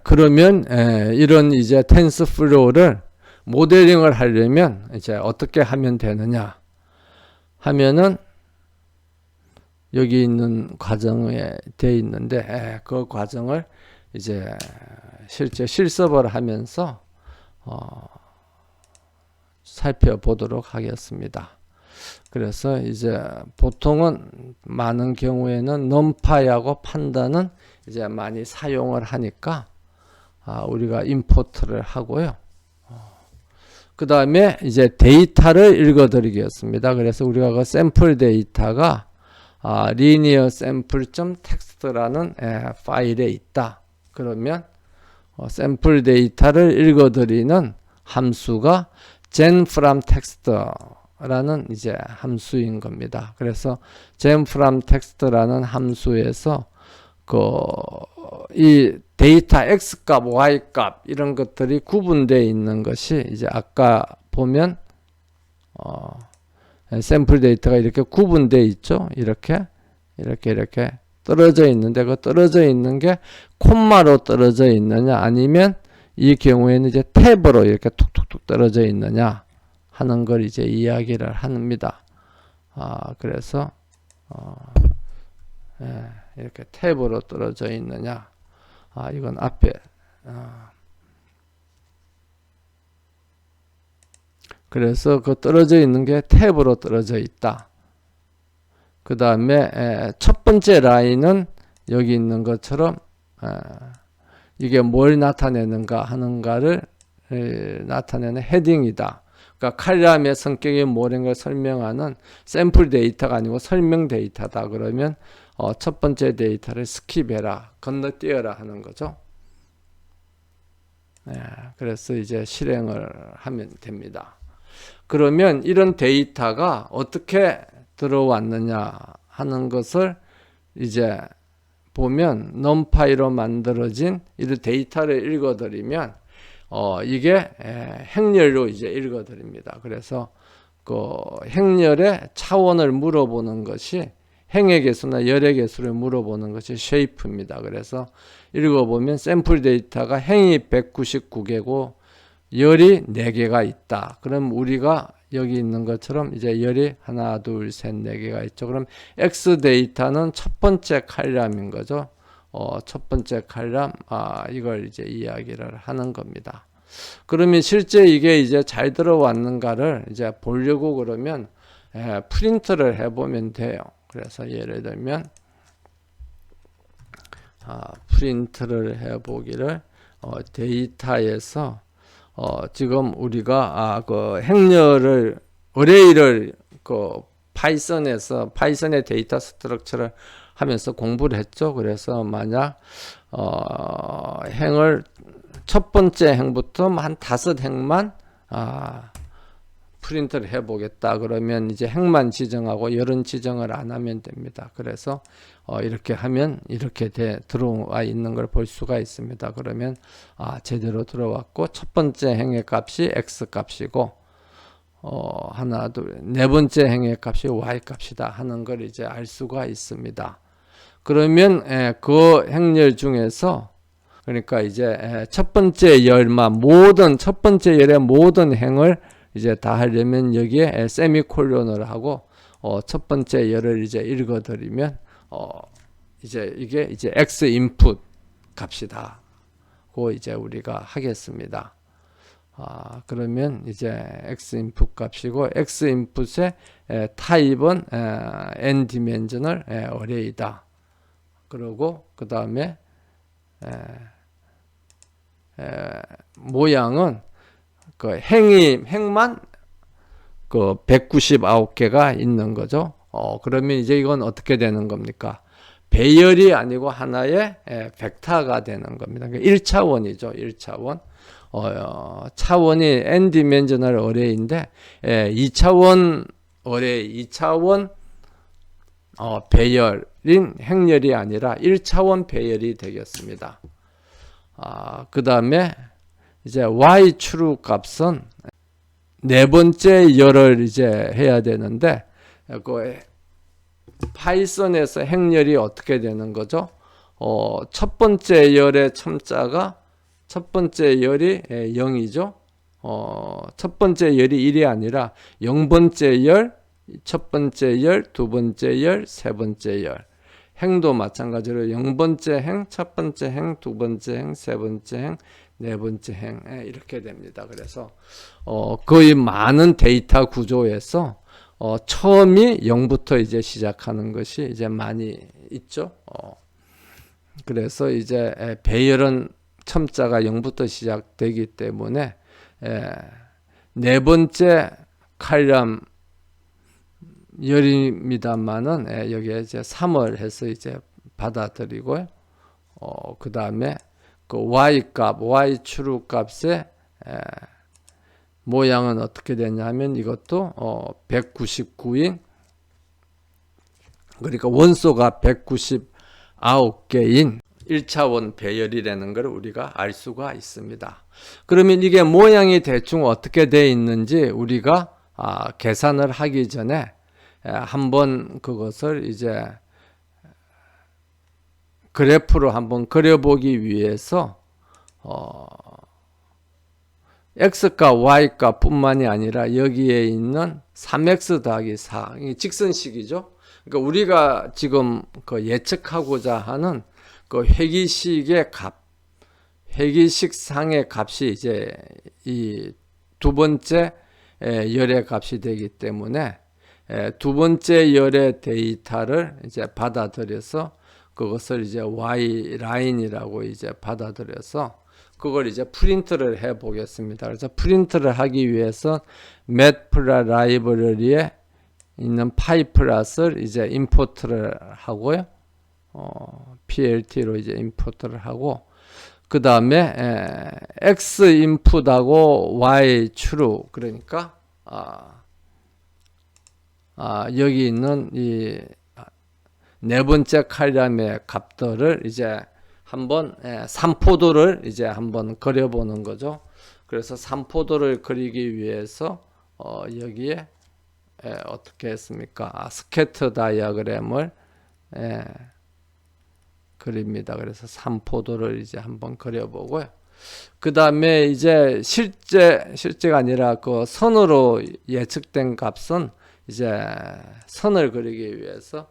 그러면 이런 이제 텐스플로우를 모델링을 하려면 이제 어떻게 하면 되느냐 하면은 여기 있는 과정에 돼 있는데 그 과정을 이제 실제 실습을 하면서 살펴보도록 하겠습니다. 그래서 이제 보통은 많은 경우에는 numPy하고 판다는 이제 많이 사용을 하니까 우리가 임포트를 하고요. 그 다음에 이제 데이터를 읽어드리겠습니다. 그래서 우리가 그 샘플 데이터가 linear-sample.txt라는 파일에 있다. 그러면 샘플 데이터를 읽어드리는 함수가 genFromText라는 이제 함수인 겁니다. 그래서 genFromText라는 함수에서 이 데이터 x 값, y 값 이런 것들이 구분되어 있는 것이 이제 아까 보면 샘플 데이터가 이렇게 구분되어 있죠. 이렇게 떨어져 있는데 그 떨어져 있는 게 콤마로 떨어져 있느냐 아니면 이 경우에는 이제 탭으로 이렇게 툭툭툭 떨어져 있느냐 하는 걸 이제 이야기를 합니다. 그래서 이렇게 탭으로 떨어져 있느냐 이건 앞에 그래서 그 떨어져 있는 게 탭으로 떨어져 있다. 그 다음에 첫 번째 라인은 여기 있는 것처럼 이게 뭘 나타내는가 하는가를 나타내는 헤딩이다. 그러니까 칼럼의 성격이 뭐라는 걸 설명하는 샘플 데이터가 아니고 설명 데이터다. 그러면 첫 번째 데이터를 스킵해라, 건너뛰어라 하는 거죠. 그래서 이제 실행을 하면 됩니다. 그러면 이런 데이터가 어떻게 들어왔느냐 하는 것을 이제 보면 numPy로 만들어진 이 데이터를 읽어드리면 이게 행렬로 이제 읽어드립니다. 그래서 그 행렬의 차원을 물어보는 것이 행의 개수나 열의 개수를 물어보는 것이 쉐이프입니다. 그래서 읽어보면 샘플 데이터가 행이 199개고 열이 4개가 있다. 그럼 우리가 여기 있는 것처럼 이제 열이 하나, 둘, 셋, 4개가 있죠. 그럼 X 데이터는 첫 번째 칼럼인 거죠. 첫 번째 칼럼, 이걸 이제 이야기를 하는 겁니다. 그러면 실제 이게 이제 잘 들어왔는가를 이제 보려고 그러면 프린트를 해보면 돼요. 그래서 예를 들면 프린트를 해보기를 데이터에서 지금 우리가 그 행렬을 어레이를 그 파이썬의 데이터 스트럭처를 하면서 공부를 했죠. 그래서 만약 행을 첫 번째 행부터 한 5행만 프린트를 해보겠다. 그러면 이제 행만 지정하고 열은 지정을 안 하면 됩니다. 그래서 이렇게 하면 이렇게 들어와 있는 걸 볼 수가 있습니다. 그러면 제대로 들어왔고 첫 번째 행의 값이 x 값이고 하나, 둘, 네 번째 행의 값이 y 값이다 하는 걸 이제 알 수가 있습니다. 그러면 그 행렬 중에서 그러니까 이제 첫 번째 열만 첫 번째 열의 모든 행을 이제 다 하려면 여기에 세미콜론을 하고 첫 번째 열을 이제 읽어드리면 이제 이게 이제 x 인풋 값이다. 고 이제 우리가 하겠습니다. 그러면 이제 x 인풋 값이고 x 인풋의 타입은 n 디멘셔널 어레이다. 그리고 그 다음에 모양은 그 행만 그 199개가 있는 거죠. 그러면 이제 이건 어떻게 되는 겁니까? 배열이 아니고 하나의 벡터가 되는 겁니다. 그러니까 1차원이죠. 1차원. 차원이 n 디멘셔널 어레이인데 2차원 어레이, 2차원 배열인 행렬이 아니라 1차원 배열이 되겠습니다. 그 다음에 이제 y true 값은 네 번째 열을 이제 해야 되는데 그 파이썬에서 행렬이 어떻게 되는 거죠? 첫 번째 열의 첨자가 첫 번째 열이 0이죠. 첫 번째 열이 1이 아니라 0번째 열, 첫 번째 열, 두 번째 열, 세 번째 열. 행도 마찬가지로 0번째 행, 첫 번째 행, 두 번째 행, 세 번째 행, 네 번째 행 이렇게 됩니다. 그래서 거의 많은 데이터 구조에서 처음이 0부터 이제 시작하는 것이 이제 많이 있죠. 그래서 이제 배열은 첨자가 0부터 시작되기 때문에 네 번째 칼륨 열입니다만은 여기에 이제 3을 해서 이제 받아들이고요. 그 다음에 그 y 값, y 추루 값의 모양은 어떻게 되냐면 이것도 199인 그러니까 원소가 199개인 1차원 배열이라는 걸 우리가 알 수가 있습니다. 그러면 이게 모양이 대충 어떻게 되어 있는지 우리가 계산을 하기 전에 한번 그것을 이제 그래프로 한번 그려보기 위해서 x과 y가 뿐만이 아니라 여기에 있는 3x 더하기 4 직선식이죠. 그러니까 우리가 지금 그 예측하고자 하는 그 회기식의 값, 회기식 상의 값이 이제 이 두 번째 열의 값이 되기 때문에 두 번째 열의 데이터를 이제 받아들여서 그것을 이제 y 라인이라고 이제 받아들여서 그걸 이제 프린트를 해 보겠습니다. 그래서 프린트를 하기 위해서 매트플랫 라이브러리에 있는 파이플랫을 이제 임포트를 하고요. PLT로 이제 임포트를 하고 그 다음에 X 인풋하고 Y 추루 그러니까 여기 있는 이 네 번째 칼륨의 값들을 이제 한번 3포도를 이제 한번 그려보는 거죠. 그래서 3포도를 그리기 위해서 여기에 어떻게 했습니까? 스캐터 다이어그램을 그립니다. 그래서 3포도를 이제 한번 그려보고요. 그 다음에 이제 실제가 아니라 그 선으로 예측된 값은 이제 선을 그리기 위해서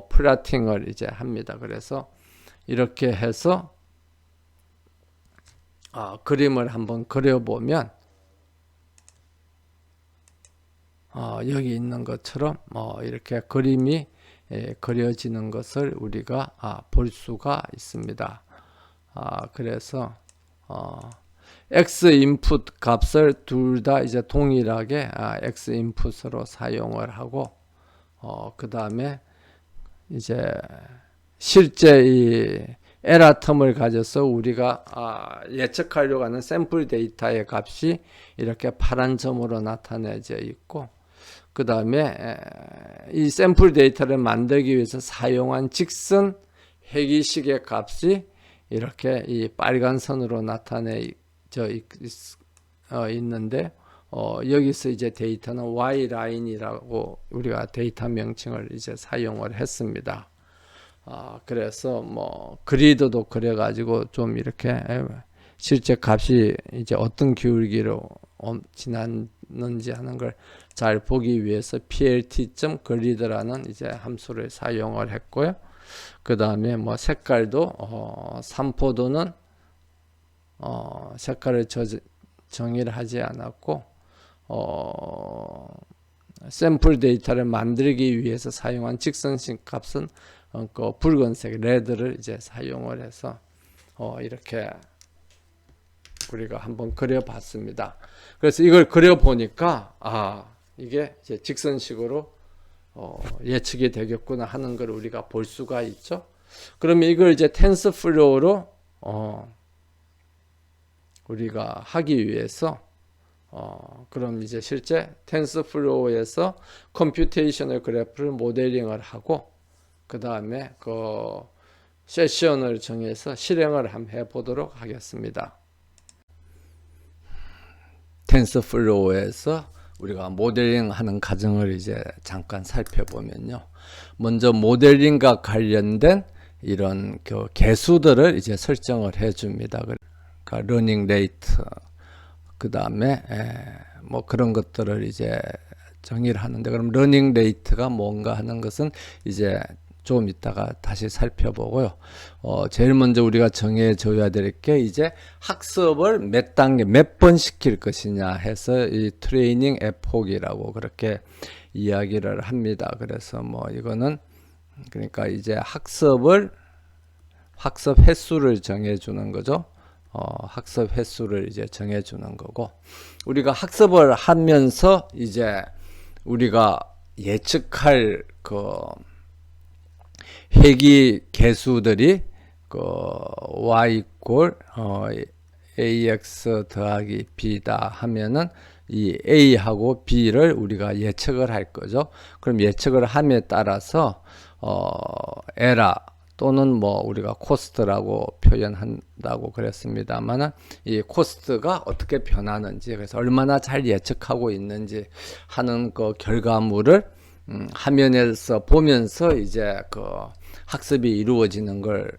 플라팅을 이제 합니다. 그래서 이렇게 해서 그림을 한번 그려보면 여기 있는 것처럼 이렇게 그림이 그려지는 것을 우리가 볼 수가 있습니다. 그래서 x 인풋 값을 둘 다 이제 동일하게 x 인풋으로 사용을 하고 그 다음에 이제 실제 이 에러 텀을 가져서 우리가 예측하려고 하는 샘플 데이터의 값이 이렇게 파란 점으로 나타내져 있고 그 다음에 이 샘플 데이터를 만들기 위해서 사용한 직선 회기식의 값이 이렇게 이 빨간 선으로 나타내져 있는데 여기서 이제 데이터는 Y 라인이라고 우리가 데이터 명칭을 이제 사용을 했습니다. 그래서 뭐 그리드도 그려가지고 좀 이렇게 실제 값이 이제 어떤 기울기로 지났는지 하는 걸 잘 보기 위해서 plt.grid라는 이제 함수를 사용을 했고요. 그 다음에 뭐 색깔도 3포도는 색깔을 정의를 하지 않았고 샘플 데이터를 만들기 위해서 사용한 직선식 값은 그 붉은색 레드를 이제 사용을 해서 이렇게 우리가 한번 그려봤습니다. 그래서 이걸 그려보니까 이게 이제 직선식으로 예측이 되겠구나 하는 걸 우리가 볼 수가 있죠. 그러면 이걸 이제 텐서플로우로 우리가 하기 위해서 그럼 이제 실제 텐서플로우에서 컴퓨테이셔널 그래프를 모델링을 하고 그 다음에 그 세션을 정해서 실행을 한번 해보도록 하겠습니다. 텐서플로우에서 우리가 모델링 하는 과정을 이제 잠깐 살펴보면요. 먼저 모델링과 관련된 이런 그 개수들을 이제 설정을 해 줍니다. 그러니까 러닝 레이트, 그 다음에 뭐 그런 것들을 이제 정의를 하는데, 그럼 러닝 레이트가 뭔가 하는 것은 이제 좀 이따가 다시 살펴보고요. 제일 먼저 우리가 정해 줘야 될 게 이제 학습을 몇 단계, 몇 번 시킬 것이냐 해서 이 트레이닝 에폭이라고 그렇게 이야기를 합니다. 그래서 뭐 이거는 그러니까 이제 학습 횟수를 정해 주는 거죠. 학습 횟수를 이제 정해 주는 거고, 우리가 학습을 하면서 이제 우리가 예측할 그 회귀 개수들이 그 y 이퀄 ax 더하기 b다 하면은 이 a하고 b를 우리가 예측을 할 거죠. 그럼 예측을 함에 따라서 에라 또는 뭐 우리가 코스트라고 표현한다고 그랬습니다만은, 이 코스트가 어떻게 변하는지, 그래서 얼마나 잘 예측하고 있는지 하는 그 결과물을 화면에서 보면서 이제 그 학습이 이루어지는 걸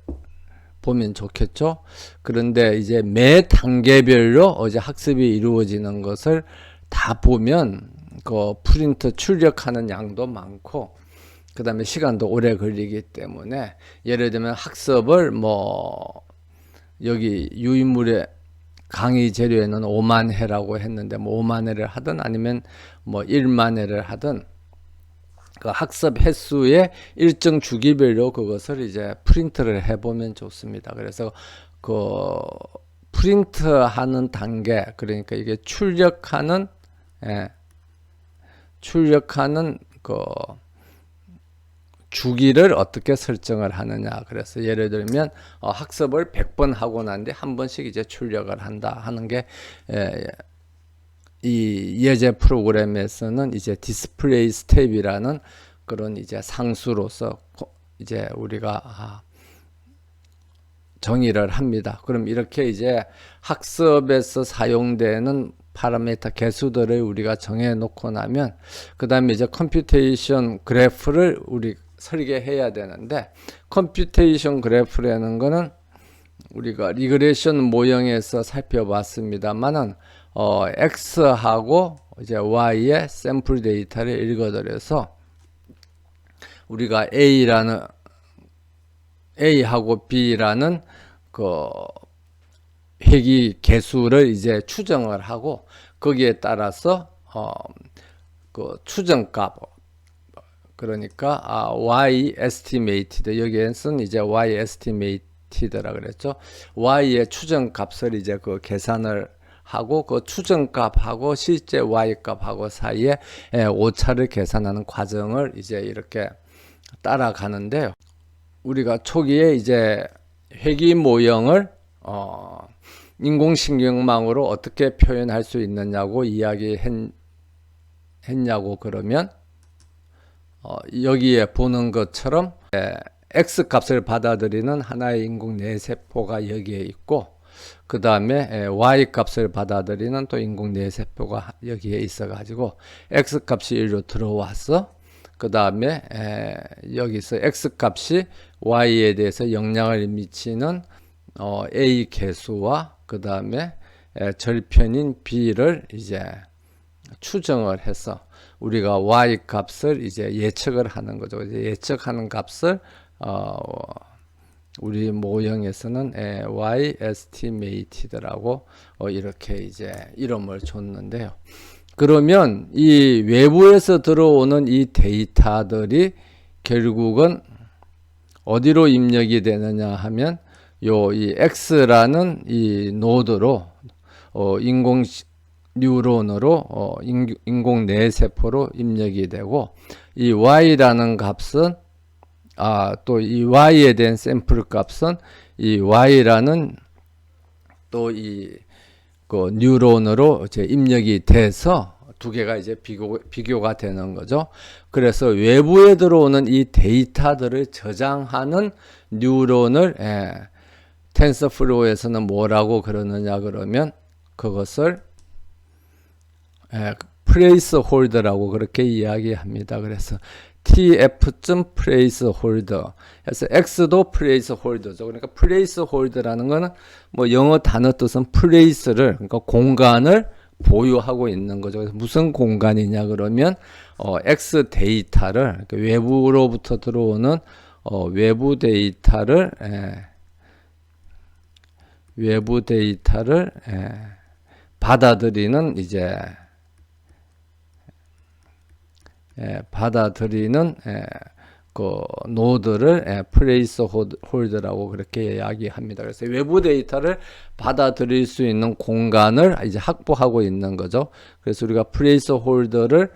보면 좋겠죠. 그런데 이제 매 단계별로 이제 학습이 이루어지는 것을 다 보면 그 프린트 출력하는 양도 많고, 그 다음에 시간도 오래 걸리기 때문에, 예를 들면 학습을 뭐 여기 유인물의 강의 재료에는 5만 회라고 했는데 뭐 5만 회를 하든 아니면 뭐 1만 회를 하든 그 학습 횟수의 일정 주기별로 그것을 이제 프린트를 해보면 좋습니다. 그래서 그 프린트하는 단계, 그러니까 이게 출력하는 그 주기를 어떻게 설정을 하느냐. 그래서 예를 들면 학습을 100번 하고 난 뒤에 한 번씩 이제 출력을 한다 하는 게 이 예제 프로그램에서는 이제 디스플레이 스텝이라는 그런 이제 상수로서 이제 우리가 정의를 합니다. 그럼 이렇게 이제 학습에서 사용되는 파라미터 개수들을 우리가 정해 놓고 나면, 그 다음에 이제 컴퓨테이션 그래프를 우리 설계해야 되는데, 컴퓨테이션 그래프라는 거는 우리가 리그레이션 모형에서 살펴봤습니다만은 X하고 이제 Y의 샘플 데이터를 읽어들여서 우리가 A하고 B라는 그 회귀 개수를 이제 추정을 하고, 거기에 따라서 그 추정값, 그러니까 Y estimated, 여기에서는 이제 Y estimated라 그랬죠. Y의 추정값을 이제 그 계산을 하고, 그 추정값하고 실제 Y값하고 사이에 오차를 계산하는 과정을 이제 이렇게 따라가는데요. 우리가 초기에 이제 회귀 모형을 인공신경망으로 어떻게 표현할 수 있느냐고 이야기했냐고 그러면, 여기에 보는 것처럼 X값을 받아들이는 하나의 인공 뇌세포가 여기에 있고, 그 다음에 Y값을 받아들이는 또 인공 뇌세포가 여기에 있어 가지고 X값이 일로 들어와서, 그 다음에 여기서 X값이 Y에 대해서 영향을 미치는 A 개수와 그 다음에 절편인 B를 이제 추정을 해서 우리가 Y 값을 이제 예측을 하는 거죠. 이제 예측하는 값을 우리 모형에서는 Y estimated라고 이렇게 이제 이름을 줬는데요. 그러면 이 외부에서 들어오는 이 데이터들이 결국은 어디로 입력이 되느냐 하면 이 X라는 이 노드로 인공 뉴런으로 인공 뇌세포로 입력이 되고, 이 Y라는 값은 또 이 Y에 대한 샘플 값은 이 Y라는 또 이 그 뉴런으로 이제 입력이 돼서 두 개가 이제 비교가 되는 거죠. 그래서 외부에 들어오는 이 데이터들을 저장하는 뉴런을 텐서플로우에서는 뭐라고 그러느냐 그러면 그것을 플레이스 홀더라고 그렇게 이야기합니다. 그래서 tf.placeholder 해서 x도 placeholder죠. 그러니까 placeholder라는 거는 뭐 영어 단어 뜻은 place를, 그러니까 공간을 보유하고 있는 거죠. 그래서 무슨 공간이냐 그러면 x 데이터를, 그러니까 외부로부터 들어오는 외부 데이터를 받아들이는 이제 그 노드를 플레이스홀더라고 그렇게 이야기합니다. 그래서 외부 데이터를 받아들일 수 있는 공간을 이제 확보하고 있는 거죠. 그래서 우리가 플레이스홀더를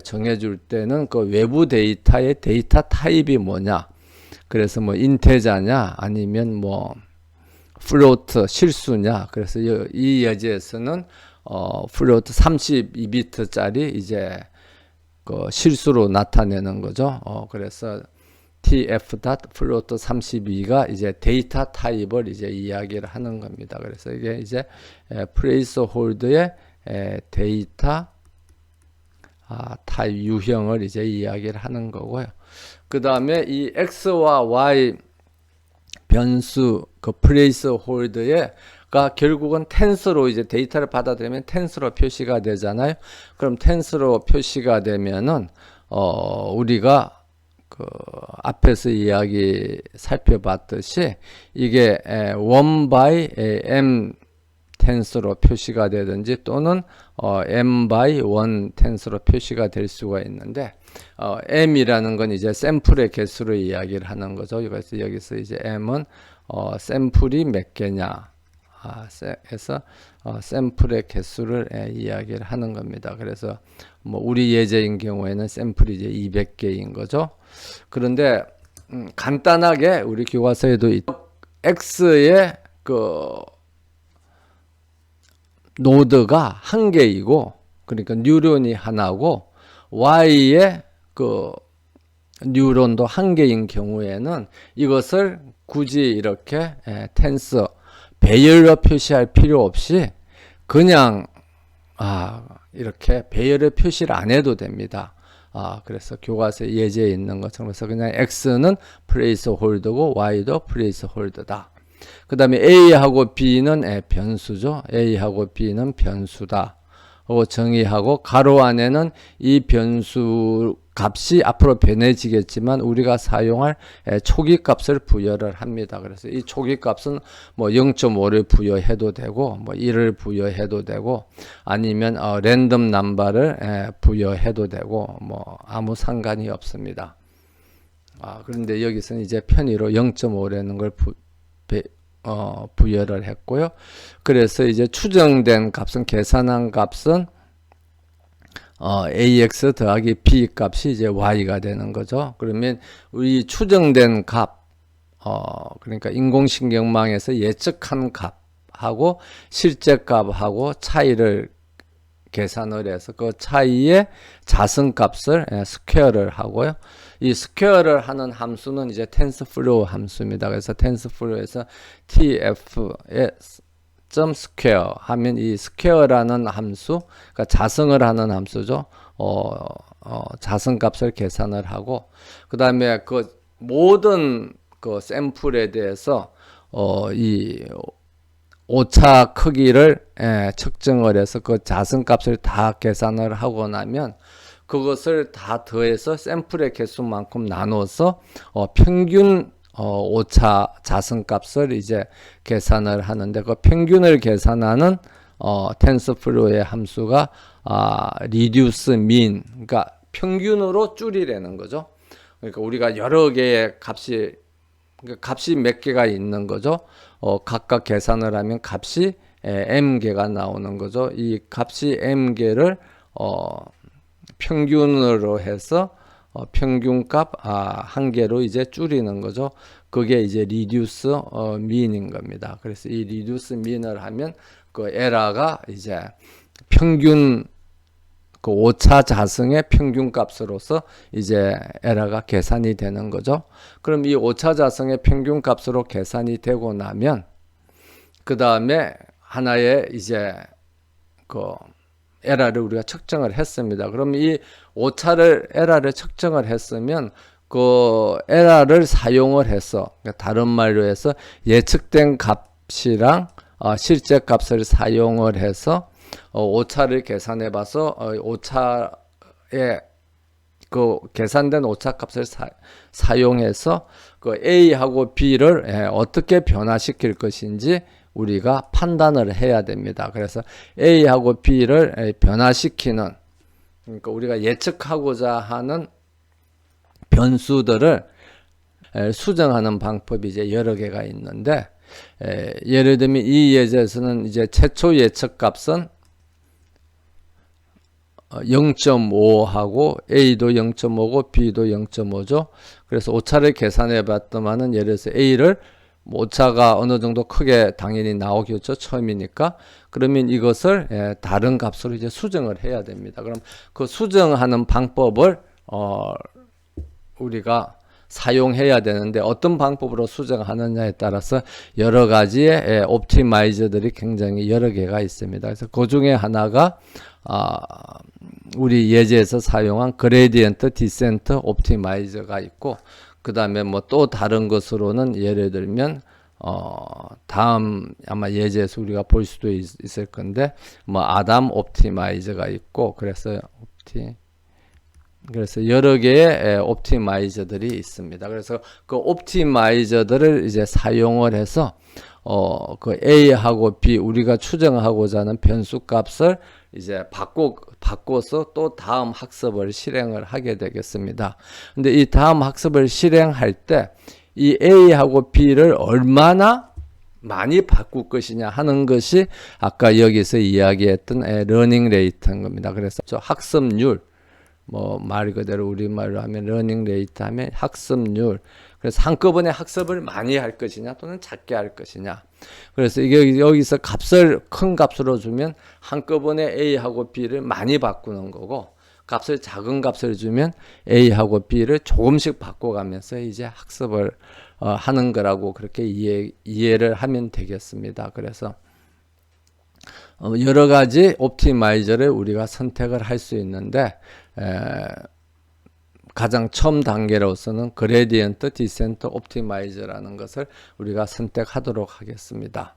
정해줄 때는 그 외부 데이터의 데이터 타입이 뭐냐. 그래서 뭐 인테자냐 아니면 뭐 플로트 실수냐. 그래서 이 예제에서는 플로트 32비트짜리 이제 그 실수로 나타내는 거죠. 그래서 tf.float32가 이제 데이터 타입을 이제 이야기를 하는 겁니다. 그래서 이게 이제 placeholder의 데이터 타입 유형을 이제 이야기를 하는 거고요. 그 다음에 이 x와 y 변수 그 placeholder가 결국은 텐스로 이제 데이터를 받아들이면 텐스로 표시가 되잖아요. 그럼 텐스로 표시가 되면은 우리가 그 앞에서 이야기 살펴봤듯이 이게 1 by m 텐스로 표시가 되든지 또는 m by 1 텐스로 표시가 될 수가 있는데 m이라는 건 이제 샘플의 개수를 이야기를 하는 거죠. 그래서 여기서 이제 m은 샘플이 몇 개냐 해서 샘플의 개수를 이야기를 하는 겁니다. 그래서 뭐 우리 예제인 경우에는 샘플이 이제 200개인 거죠. 그런데 간단하게 우리 교과서에도 x의 그 노드가 한 개이고, 그러니까 뉴런이 하나고 y의 그 뉴런도 한 개인 경우에는 이것을 굳이 이렇게 텐스 배열로 표시할 필요 없이 그냥 이렇게 배열의 표시를 안 해도 됩니다. 그래서 교과서 예제에 있는 것처럼 그래서 그냥 x는 placeholder고 y도 placeholder다. 그 다음에 a하고 b는 변수죠. a하고 b는 변수다. 정의하고 가로 안에는 이 변수 값이 앞으로 변해지겠지만 우리가 사용할 초기 값을 부여를 합니다. 그래서 이 초기 값은 뭐 0.5를 부여해도 되고 뭐 1을 부여해도 되고 아니면 랜덤 넘버를 부여해도 되고 뭐 아무 상관이 없습니다. 그런데 여기서는 이제 편의로 0.5라는 걸 부여를 했고요. 그래서 이제 추정된 값은 계산한 값은 ax 더하기 b 값이 이제 y가 되는 거죠. 그러면 우리 추정된 값, 그러니까 인공신경망에서 예측한 값하고 실제 값하고 차이를 계산을 해서 그 차이의 자승값을 스퀘어를 하고요. 이 스퀘어를 하는 함수는 이제 텐스플로우 함수입니다. 그래서 텐스플로우에서 tf의 square 하면 이 스퀘어라는 함수, 그러니까 자승을 하는 함수죠. 자승값을 계산을 하고 그 다음에 그 모든 그 샘플에 대해서 이 오차 크기를 측정을 해서 그 자승값을 다 계산을 하고 나면 그것을 다 더해서 샘플의 개수만큼 나눠서 평균 오차 자승값을 이제 계산을 하는데 그 평균을 계산하는 텐서플로우의 함수가 reduce mean, 그러니까 평균으로 줄이라는 거죠. 그러니까 우리가 여러 개의 값이 몇 개가 있는 거죠. 각각 계산을 하면 값이 m개가 나오는 거죠. 이 값이 m개를 평균으로 해서 평균값 한 개로 이제 줄이는 거죠. 그게 이제 reduce mean인 겁니다. 그래서 이 reduce mean을 하면 그 에러가 이제 평균 그 오차 자승의 평균값으로서 이제 에러가 계산이 되는 거죠. 그럼 이 오차 자승의 평균값으로 계산이 되고 나면 그 다음에 하나의 이제 그 에라를 우리가 측정을 했습니다. 그럼 이 오차를 에라를 측정을 했으면 그 에라를 사용을 해서, 그러니까 다른 말로 해서 예측된 값이랑 실제 값을 사용을 해서 오차를 계산해 봐서 오차의 그 계산된 오차 값을 사용해서 그 A하고 B를 어떻게 변화시킬 것인지 우리가 판단을 해야 됩니다. 그래서 A하고 B를 변화시키는, 그러니까 우리가 예측하고자 하는 변수들을 수정하는 방법이 이제 여러 개가 있는데, 예를 들면 이 예제에서는 이제 최초 예측 값은 0.5하고 A도 0.5고 B도 0.5죠. 그래서 오차를 계산해 봤더만은 예를 들어서 A를 오차가 어느 정도 크게 당연히 나오겠죠. 처음이니까. 그러면 이것을 다른 값으로 이제 수정을 해야 됩니다. 그럼 그 수정하는 방법을 우리가 사용해야 되는데 어떤 방법으로 수정하느냐에 따라서 여러 가지의 옵티마이저들이 굉장히 여러 개가 있습니다. 그래서 그 중에 하나가 우리 예제에서 사용한 그레디언트 디센트 옵티마이저가 있고, 그 다음에 뭐 또 다른 것으로는 예를 들면 다음 아마 예제에서 우리가 볼 수도 있을 건데 뭐 아담 옵티마이저가 있고, 그래서 여러 개의 옵티마이저들이 있습니다. 그래서 그 옵티마이저들을 이제 사용을 해서 그 A하고 B 우리가 추정하고자 하는 변수 값을 이제 바꿔서 또 다음 학습을 실행을 하게 되겠습니다. 근데 이 다음 학습을 실행할 때 이 A하고 B를 얼마나 많이 바꿀 것이냐 하는 것이 아까 여기서 이야기했던 러닝 레이트인 겁니다. 그래서 저 학습률, 뭐 말 그대로 우리말로 하면 러닝 레이트 하면 학습률. 그래서 한꺼번에 학습을 많이 할 것이냐 또는 작게 할 것이냐. 그래서 이게 여기서 큰 값으로 주면 한꺼번에 A하고 B를 많이 바꾸는 거고, 작은 값을 주면 A하고 B를 조금씩 바꿔가면서 이제 학습을 하는 거라고 그렇게 이해를 하면 되겠습니다. 그래서 여러 가지 옵티마이저를 우리가 선택을 할 수 있는데, 가장 처음 단계로서는 그레디언트 디센트 옵티마이저라는 것을 우리가 선택하도록 하겠습니다.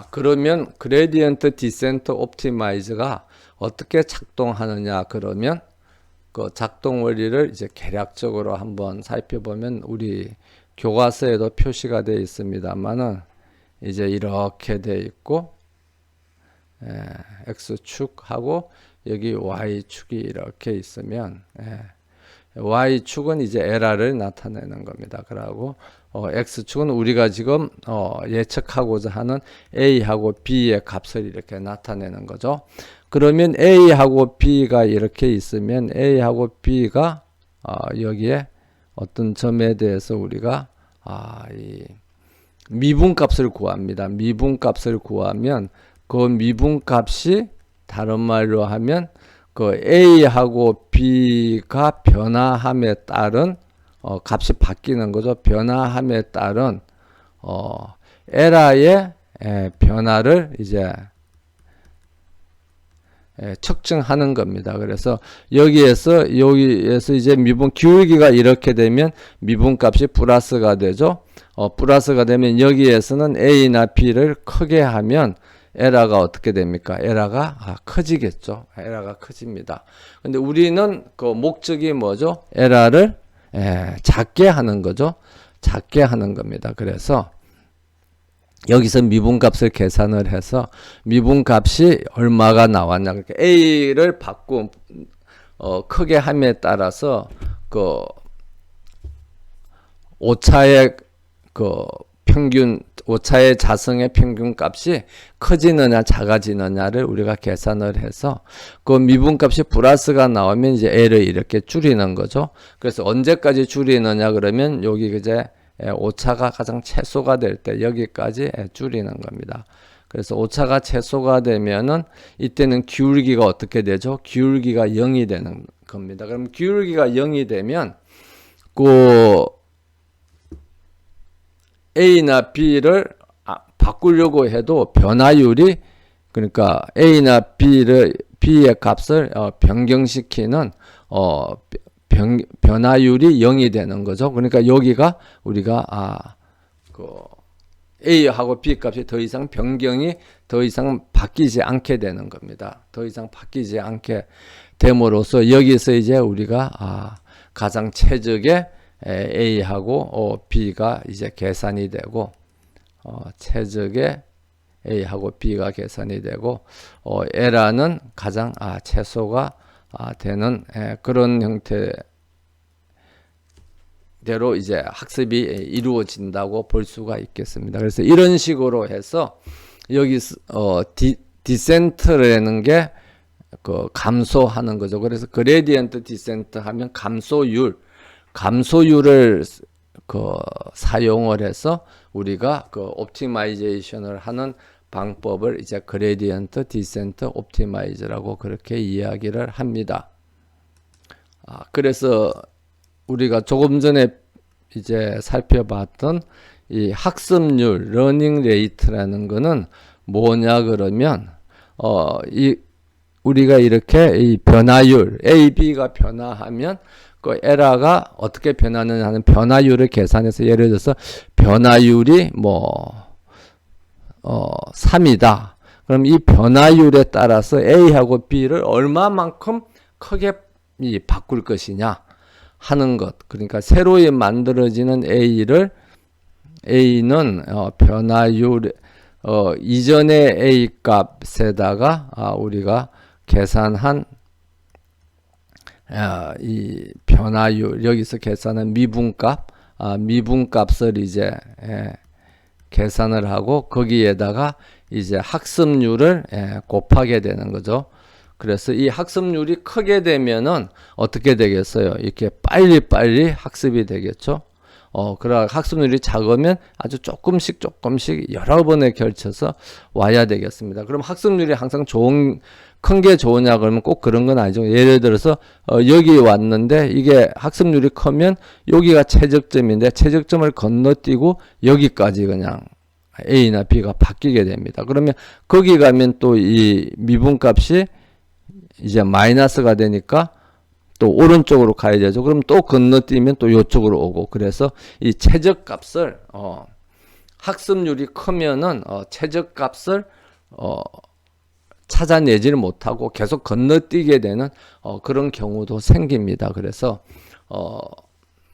그러면 그레디언트 디센트 옵티마이저가 어떻게 작동하느냐, 그러면 그 작동 원리를 이제 개략적으로 한번 살펴보면 우리 교과서에도 표시가 되어 있습니다만은 이제 이렇게 되어 있고, X축하고 여기 Y축이 이렇게 있으면, Y축은 이제 에러를 나타내는 겁니다. 그러고 X축은 우리가 지금 예측하고자 하는 A하고 B의 값을 이렇게 나타내는 거죠. 그러면 A하고 B가 이렇게 있으면 A하고 B가 여기에 어떤 점에 대해서 우리가 이 미분값을 구합니다. 미분값을 구하면 그 미분값이 다른 말로 하면 그 A하고 B가 변화함에 따른 값이 바뀌는 거죠. 변화함에 따른 에라의 변화를 이제 측정하는 겁니다. 그래서 여기에서 이제 미분 기울기가 이렇게 되면 미분값이 플러스가 되죠. 플러스가 되면 여기에서는 A나 B를 크게 하면 에러가 어떻게 됩니까? 에러가 커지겠죠. 에러가 커집니다. 근데 우리는 그 목적이 뭐죠? 에러를 작게 하는 거죠. 작게 하는 겁니다. 그래서 여기서 미분값을 계산을 해서 미분값이 얼마가 나왔냐. 그러니까 A를 크게 함에 따라서 그 오차의 평균, 오차의 자성의 평균값이 커지느냐 작아지느냐를 우리가 계산을 해서 그 미분값이 플러스가 나오면 이제 A를 이렇게 줄이는 거죠. 그래서 언제까지 줄이느냐 그러면 여기 이제 오차가 가장 최소가 될 때 여기까지 줄이는 겁니다. 그래서 오차가 최소가 되면은 이때는 기울기가 어떻게 되죠? 기울기가 0이 되는 겁니다. 그럼 기울기가 0이 되면 그 A나 B를 바꾸려고 해도 변화율이 그러니까 A나 B의 값을 변경시키는 변화율이 0이 되는 거죠. 그러니까 여기가 우리가 A하고 B 값이 더 이상 변경이 더 이상 바뀌지 않게 되는 겁니다. 더 이상 바뀌지 않게 됨으로써 여기서 이제 우리가 가장 최적의 A하고 B가 이제 계산이 되고 최적의 A하고 B가 계산이 되고 에라는 가장 최소가 되는 그런 형태대로 이제 학습이 이루어진다고 볼 수가 있겠습니다. 그래서 이런 식으로 해서 여기 디센트라는 게 감소하는 거죠. 그래서 그레디언트 디센트 하면 감소율을 사용을 해서 우리가 옵티마이제이션을 하는 방법을 이제 그레디언트 디센트 옵티마이저라고 그렇게 이야기를 합니다. 그래서 우리가 조금 전에 이제 살펴봤던 이 학습률 러닝 레이트라는 거는 뭐냐 그러면 우리가 이렇게 이 변화율 A, B가 변화하면 그 에라가 어떻게 변하느냐 하는 변화율을 계산해서 예를 들어서 변화율이 3이다. 그럼 이 변화율에 따라서 A하고 B를 얼마만큼 크게 바꿀 것이냐 하는 것. 그러니까 새로 만들어지는 A는 변화율 이전의 A 값에다가 우리가 계산한 이 변화율 여기서 계산한 미분값을 이제 계산을 하고 거기에다가 이제 학습률을 곱하게 되는 거죠. 그래서 이 학습률이 크게 되면은 어떻게 되겠어요? 이렇게 빨리 학습이 되겠죠. 그러나 학습률이 작으면 아주 조금씩 여러 번에 걸쳐서 와야 되겠습니다. 그럼 학습률이 항상 큰 게 좋으냐 그러면 꼭 그런 건 아니죠. 예를 들어서 여기 왔는데 이게 학습률이 크면 여기가 최적점인데 최적점을 건너뛰고 여기까지 그냥 A나 B가 바뀌게 됩니다. 그러면 거기 가면 또 이 미분값이 이제 마이너스가 되니까 또 오른쪽으로 가야 되죠. 그럼 또 건너뛰면 또 이쪽으로 오고 그래서 이 최적값을 학습률이 크면은 최적값을 찾아내지를 못하고 계속 건너뛰게 되는 그런 경우도 생깁니다. 그래서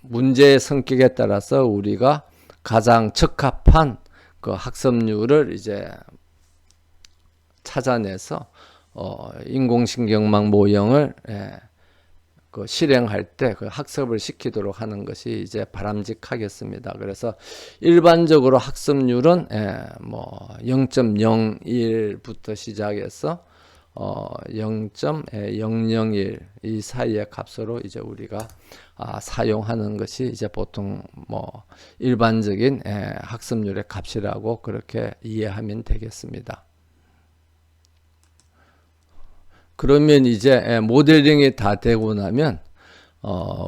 문제의 성격에 따라서 우리가 가장 적합한 그 학습률을 이제 찾아내서 인공신경망 모형을 실행할 때 그 학습을 시키도록 하는 것이 이제 바람직하겠습니다. 그래서 일반적으로 학습률은 0.01부터 시작해서 0.001 이 사이의 값으로 이제 우리가 사용하는 것이 이제 보통 일반적인 학습률의 값이라고 그렇게 이해하면 되겠습니다. 그러면 이제 모델링이 다 되고 나면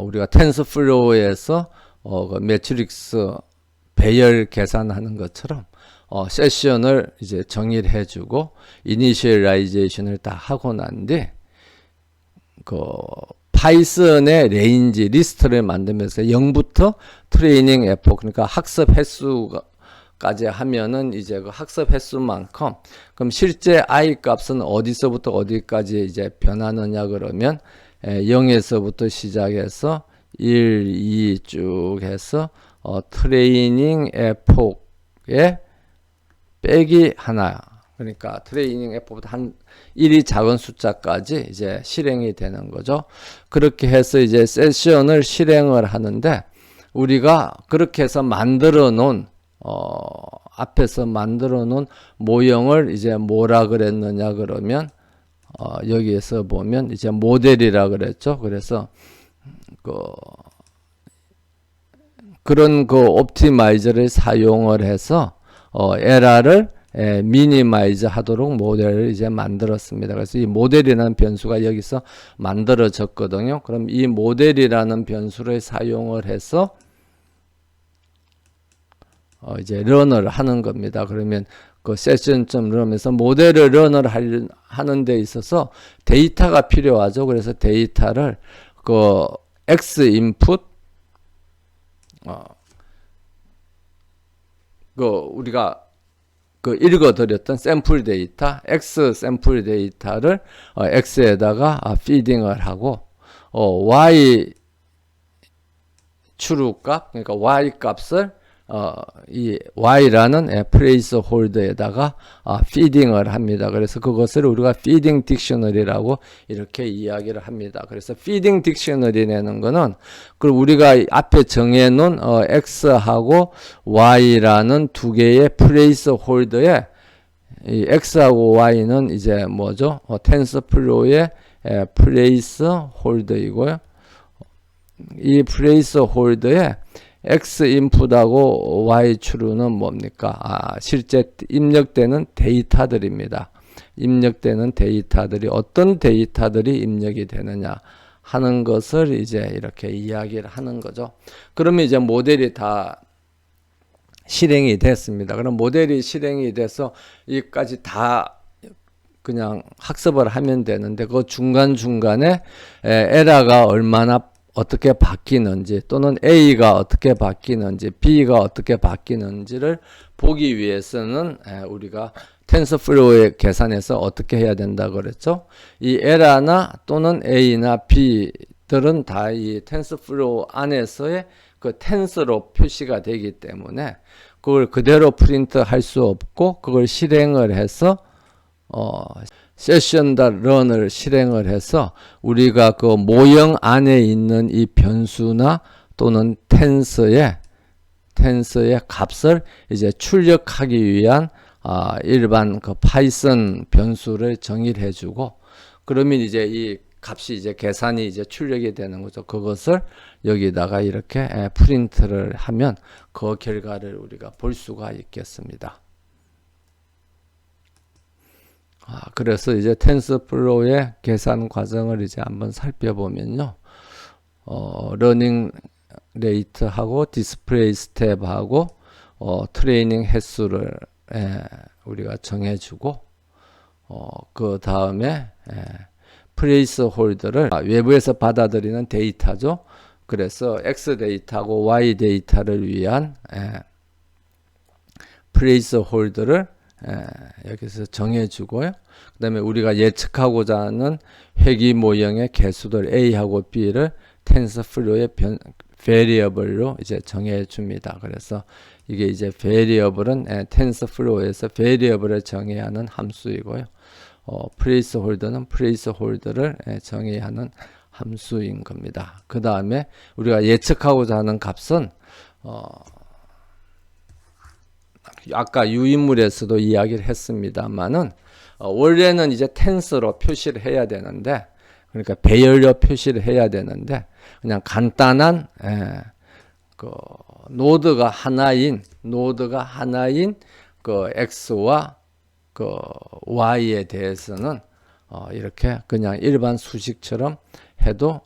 우리가 텐서플로우에서 그 매트릭스 배열 계산하는 것처럼 세션을 이제 정의를 해주고 이니셜라이제이션을 다 하고 난 뒤 그 파이썬의 레인지 리스트를 만들면서 0부터 트레이닝 에포 그러니까 학습 횟수까지 하면은 이제 그 학습 횟수만큼 그럼 실제 I 값은 어디서부터 어디까지 이제 변하느냐 그러면 0에서부터 시작해서 1, 2 쭉 해서 트레이닝 에포에 빼기 하나 그러니까 트레이닝 에포보다 한 1이 작은 숫자까지 이제 실행이 되는 거죠. 그렇게 해서 이제 세션을 실행을 하는데 우리가 그렇게 해서 만들어 놓은 앞에서 만들어 놓은 모형을 이제 뭐라 그랬느냐 그러면 여기에서 보면 이제 모델이라 그랬죠. 그래서 그런 옵티마이저를 사용을 해서 에러를 미니마이즈 하도록 모델을 이제 만들었습니다. 그래서 이 모델이라는 변수가 여기서 만들어졌거든요. 그럼 이 모델이라는 변수를 사용을 해서 이제 런을 하는 겁니다. 그러면 그 세션.run에서 모델을 런을 하는 데 있어서 데이터가 필요하죠. 그래서 데이터를 그 X 인풋 그 우리가 그 읽어드렸던 샘플 데이터, X 샘플 데이터를 X에다가 피딩을 하고 Y 추루값, 그러니까 Y 값을 이 Y라는 플레이스 홀더에다가 피딩을 합니다. 그래서 그것을 우리가 피딩 딕셔너리라고 이렇게 이야기를 합니다. 그래서 피딩 딕셔너리라는 거는 그 우리가 앞에 정해놓은 X하고 Y라는 두 개의 플레이스 홀더에 이 X하고 Y는 이제 뭐죠? 텐서플로우의 플레이스 홀더이고요. 이 플레이스 홀더에 X 인풋하고 Y 추루는 뭡니까? 실제 입력되는 데이터들입니다. 입력되는 데이터들이 어떤 데이터들이 입력이 되느냐 하는 것을 이제 이렇게 이야기를 하는 거죠. 그러면 이제 모델이 다 실행이 됐습니다. 그럼 모델이 실행이 돼서 여기까지 다 그냥 학습을 하면 되는데 그 중간중간에 에러가 얼마나 어떻게 바뀌는지 또는 A가 어떻게 바뀌는지 B가 어떻게 바뀌는지를 보기 위해서는 우리가 텐서플로우의 계산에서 어떻게 해야 된다 그랬죠? 이 에러나 또는 A나 B들은 다 이 텐서플로우 안에서의 그 텐서로 표시가 되기 때문에 그걸 그대로 프린트 할 수 없고 그걸 실행을 해서 세션.run을 실행을 해서 우리가 그 모형 안에 있는 이 변수나 또는 텐서의 값을 이제 출력하기 위한 일반 그 파이썬 변수를 정의를 해주고 그러면 이제 이 값이 이제 계산이 이제 출력이 되는 거죠. 그것을 여기다가 이렇게 프린트를 하면 그 결과를 우리가 볼 수가 있겠습니다. 그래서 이제 텐서플로우의 계산 과정을 이제 한번 살펴보면요. 러닝 레이트하고 디스플레이 스텝하고 트레이닝 횟수를 우리가 정해주고 그 다음에 플레이스 홀더를 외부에서 받아들이는 데이터죠. 그래서 X 데이터하고 Y 데이터를 위한 플레이스 홀더를 여기서 정해주고요. 그 다음에 우리가 예측하고자 하는 회귀 모형의 개수들 A하고 B를 텐서플로우의 베리어블로 이제 정해줍니다. 그래서 이게 이제 베리어블은 텐서플로우에서 베리어블을 정해야 하는 함수이고요. 플레이스 홀더는 플레이스 홀더를 정해야 하는 함수인 겁니다. 그 다음에 우리가 예측하고자 하는 값은 아까 유인물에서도 이야기를 했습니다만은 원래는 이제 텐서로 표시를 해야 되는데 그러니까 배열로 표시를 해야 되는데 그냥 간단한 그 노드가 하나인 그 x와 그 y에 대해서는 이렇게 그냥 일반 수식처럼 해도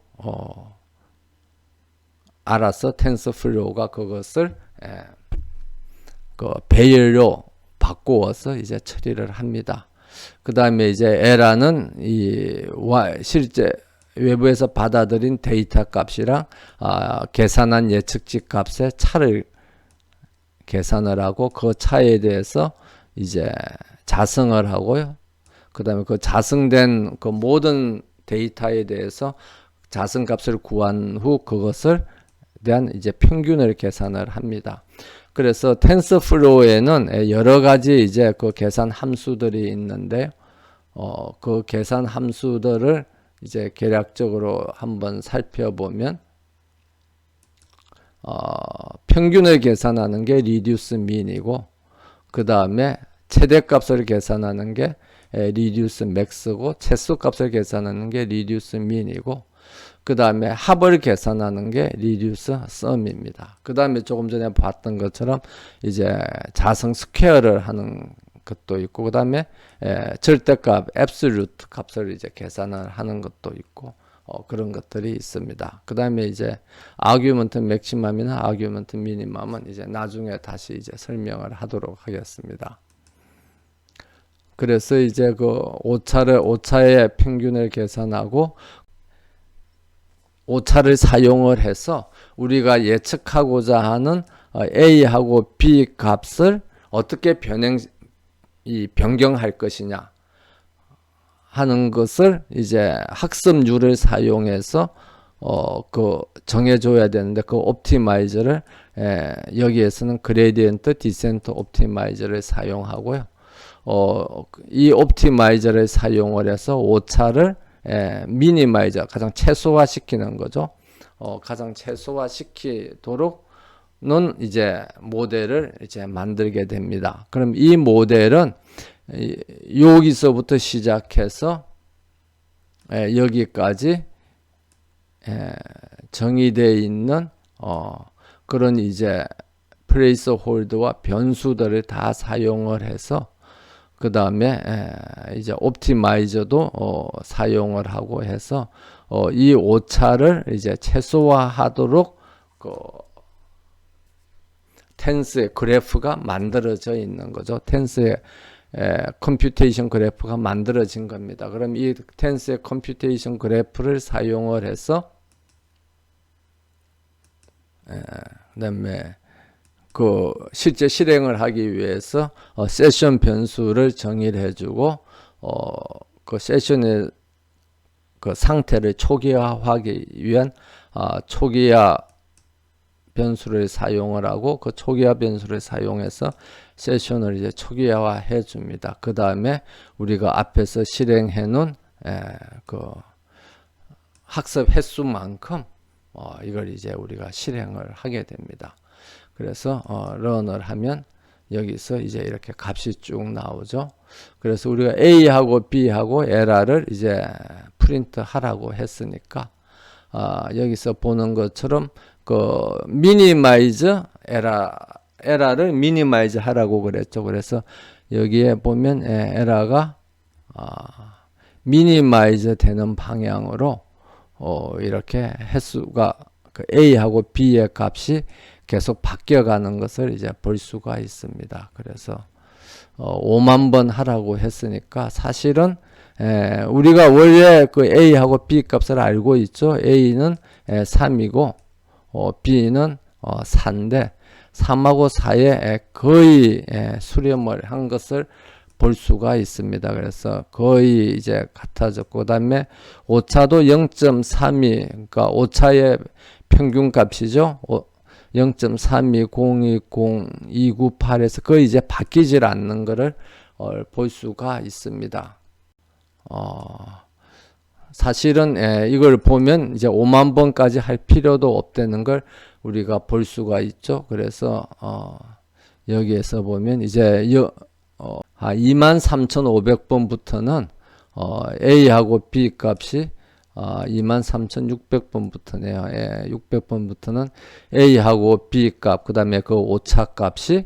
알아서 텐서플로우가 그것을 그 배열로 바꾸어서 이제 처리를 합니다. 그 다음에 이제 에라는 이 실제 외부에서 받아들인 데이터 값이랑 계산한 예측치 값의 차를 계산을 하고 그 차에 대해서 이제 자성을 하고요. 그 다음에 그 자성된 그 모든 데이터에 대해서 자성값을 구한 후 그것을 대한 이제 평균을 계산을 합니다. 그래서 텐서플로우에는 여러 가지 이제 그 계산 함수들이 있는데 그 계산 함수들을 이제 계략적으로 한번 살펴보면 평균을 계산하는 게 reduce mean이고 그 다음에 최대값을 계산하는 게 reduce max고 최소값을 계산하는 게 reduce mean이고 그 다음에 합을 계산하는 게 reduce sum입니다. 그 다음에 조금 전에 봤던 것처럼 이제 자성 스퀘어를 하는 것도 있고 그 다음에 절대값 absolute 값을 이제 계산을 하는 것도 있고 그런 것들이 있습니다. 그 다음에 이제 아규먼트 맥시멈이나 아규먼트 미니멈은 이제 나중에 다시 이제 설명을 하도록 하겠습니다. 그래서 이제 그 오차의 평균을 계산하고 오차를 사용을 해서 우리가 예측하고자 하는 A하고 B 값을 어떻게 변경할 것이냐 하는 것을 이제 학습률을 사용해서 그 정해줘야 되는데, 그 옵티마이저를 여기에서는 그레디언트 디센트 옵티마이저를 사용하고요. 이 옵티마이저를 사용을 해서 오차를 미니마이저, 가장 최소화시키는 거죠. 가장 최소화시키도록는 이제 모델을 이제 만들게 됩니다. 그럼 이 모델은 여기서부터 시작해서 여기까지 정의되어 있는 그런 이제 플레이스 홀드와 변수들을 다 사용을 해서 그 다음에 이제 옵티마이저도 사용을 하고 해서 이 오차를 이제 최소화하도록 그 텐스의 그래프가 만들어져 있는 거죠. 텐스의 컴퓨테이션 그래프가 만들어진 겁니다. 그럼 이 텐스의 컴퓨테이션 그래프를 사용을 해서 그다음에 그 실제 실행을 하기 위해서 세션 변수를 정의를 해주고 그 세션의 그 상태를 초기화하기 위한 초기화 변수를 사용을 하고, 그 초기화 변수를 사용해서 세션을 이제 초기화해 줍니다. 그 다음에 우리가 앞에서 실행해 놓은 그 학습 횟수만큼 이걸 이제 우리가 실행을 하게 됩니다. 그래서 런을 하면 여기서 이제 이렇게 값이 쭉 나오죠. 그래서 우리가 A하고 B하고 LR을 이제 프린트 하라고 했으니까 여기서 보는 것처럼 그 미니마이즈 에러를 미니마이즈 하라고 그랬죠. 그래서 여기에 보면 에러가 미니마이즈 되는 방향으로 이렇게 횟수가 그 A하고 B의 값이 계속 바뀌어가는 것을 이제 볼 수가 있습니다. 그래서 5만 번 하라고 했으니까 사실은 우리가 원래 그 A하고 B 값을 알고 있죠. A는 3이고 B는 4인데 3하고 4에 거의 수렴을 한 것을 볼 수가 있습니다. 그래서 거의 이제 같아졌고, 그 다음에 오차도 0.32, 그러니까 오차의 평균 값이죠. 0.320202998에서 거의 이제 바뀌질 않는 것을 볼 수가 있습니다. 사실은 이걸 보면 이제 5만 번까지 할 필요도 없다는 걸 우리가 볼 수가 있죠. 그래서 여기에서 보면 이제 23,500번부터는 A하고 B 값이 23,600번부터네요. 600번부터는 A하고 B 값, 그 다음에 그 오차 값이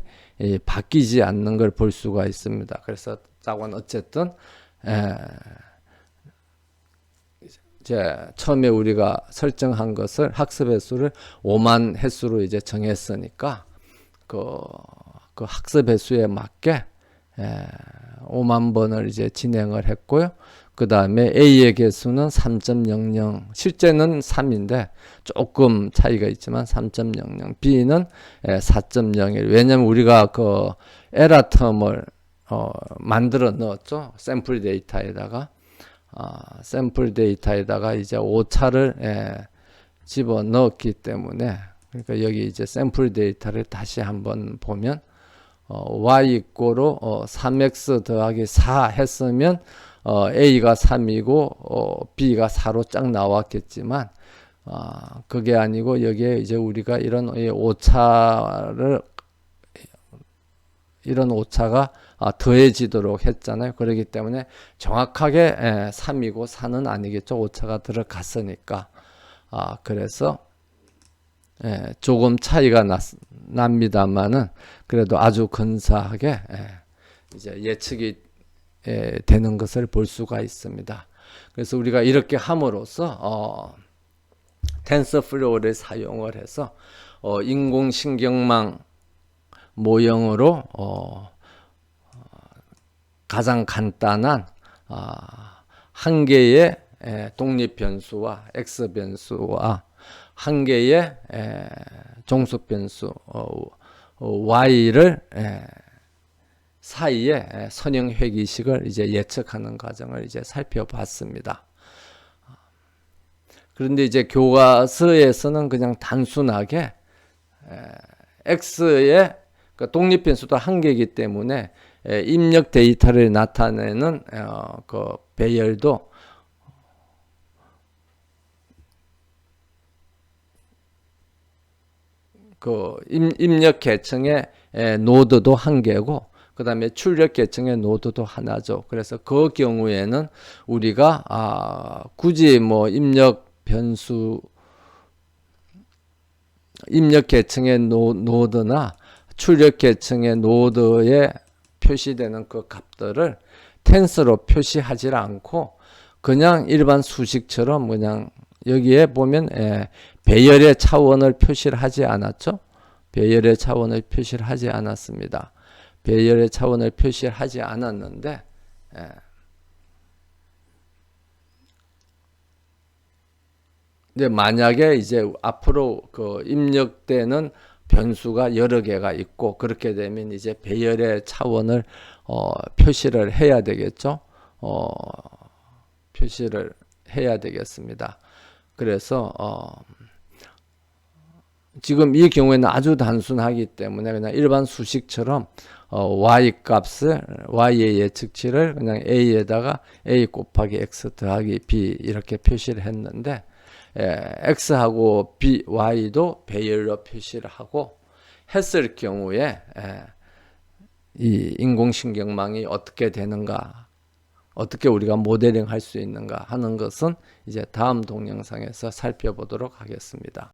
바뀌지 않는 걸 볼 수가 있습니다. 그래서 자관 어쨌든 이제 처음에 우리가 설정한 것을 학습 횟수를 5만 횟수로 이제 정했으니까 그 학습 횟수에 맞게 5만 번을 이제 진행을 했고요. 그 다음에 A의 개수는 3.00, 실제는 3인데 조금 차이가 있지만 3.00, B는 4.01. 왜냐면 우리가 그 에러 텀을 만들어 넣었죠. 샘플 데이터에다가. 샘플 데이터에다가 이제 오차를 집어 넣었기 때문에, 그러니까 여기 이제 샘플 데이터를 다시 한번 보면 y 이꼬로 3x 더하기 4 했으면 A가 3이고 B가 4로 쫙 나왔겠지만 그게 아니고 여기에 이제 우리가 이런 오차가 더해지도록 했잖아요. 그렇기 때문에 정확하게 3이고 4는 아니겠죠. 오차가 들어갔으니까. 그래서 조금 차이가 납니다만은 그래도 아주 근사하게 이제 예측이 되는 것을 볼 수가 있습니다. 그래서 우리가 이렇게 함으로써 텐서플로우를 사용을 해서 인공신경망 모형으로 가장 간단한 한 개의 독립변수와 X변수와 한 개의 종속변수 Y를 사이에 선형 회귀식을 이제 예측하는 과정을 이제 살펴봤습니다. 그런데 이제 교과서에서는 그냥 단순하게 X의 그러니까 독립변수도 한 개이기 때문에 입력 데이터를 나타내는 그 배열도 그 입력 계층의 노드도 한 개고 그 다음에 출력 계층의 노드도 하나죠. 그래서 그 경우에는 우리가 굳이 뭐 입력 계층의 노드나 출력 계층의 노드에 표시되는 그 값들을 텐스로 표시하지 않고 그냥 일반 수식처럼 그냥 여기에 보면 배열의 차원을 표시를 하지 않았죠. 배열의 차원을 표시를 하지 않았습니다. 배열의 차원을 표시를 하지 않았는데 근데 만약에 이제 앞으로 그 입력되는 변수가 여러 개가 있고 그렇게 되면 이제 배열의 차원을 표시를 해야 되겠죠. 표시를 해야 되겠습니다. 그래서 지금 이 경우에는 아주 단순하기 때문에 그냥 일반 수식처럼 y 값을 y의 예측치를 그냥 a에다가 a 곱하기 x 더하기 b 이렇게 표시를 했는데 x하고 b, y도 배열로 표시를 하고 했을 경우에 이 인공신경망이 어떻게 되는가, 어떻게 우리가 모델링 할 수 있는가 하는 것은 이제 다음 동영상에서 살펴보도록 하겠습니다.